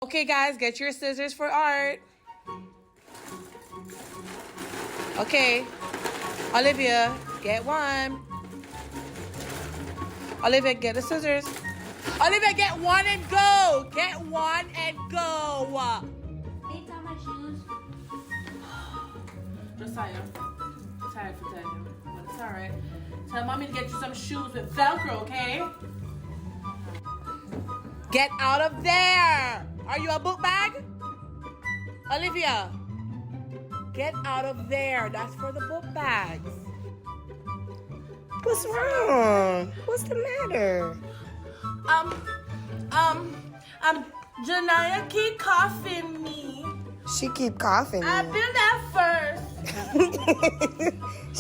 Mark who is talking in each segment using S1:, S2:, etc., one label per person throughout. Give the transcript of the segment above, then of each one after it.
S1: Okay, guys, get your scissors for art. Okay. Olivia, get one. Olivia, get the scissors. Olivia, get one and go. Get one and go.
S2: They got my shoes.
S1: Josiah, tired for telling you, but it's all right. Tell mommy to get you some shoes with Velcro, okay? Get out of there. Are you a book bag? Olivia, get out of there. That's for the book bags.
S3: What's wrong? What's the matter?
S1: Janaya keep coughing me.
S3: She keep coughing.
S1: I've been there first.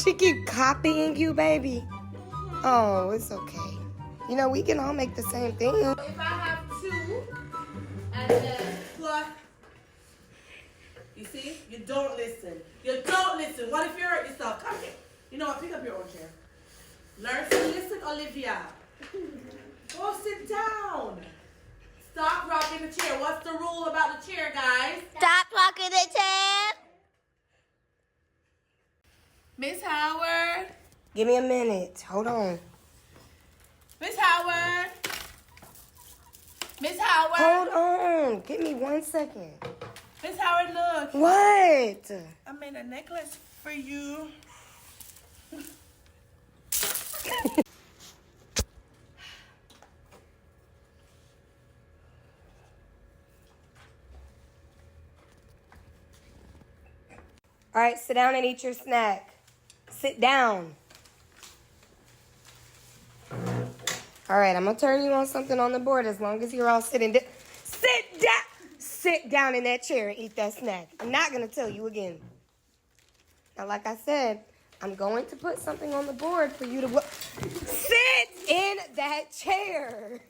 S3: She keep copying you, baby. Oh, it's okay. You know, we can all make the same thing.
S1: If I have two, and then plus, you see, you don't listen. You don't listen. What if you hurt yourself? Come here. You know what? Pick up your own chair. Learn to listen, Olivia. Go sit down. Stop rocking the chair. What's the rule about the chair, guys?
S2: Stop rocking the chair.
S1: Miss Howard.
S3: Give me a minute. Hold on.
S1: Miss Howard. Miss Howard.
S3: Hold on. Give me 1 second.
S1: Miss Howard, look.
S3: What?
S1: I made a necklace for you.
S3: All right, sit down and eat your snack. Sit down. All right, I'm going to turn you on something on the board as long as you're all sitting down. Sit down. Sit down in that chair and eat that snack. I'm not going to tell you again. Now, like I said, I'm going to put something on the board for you to sit in that chair.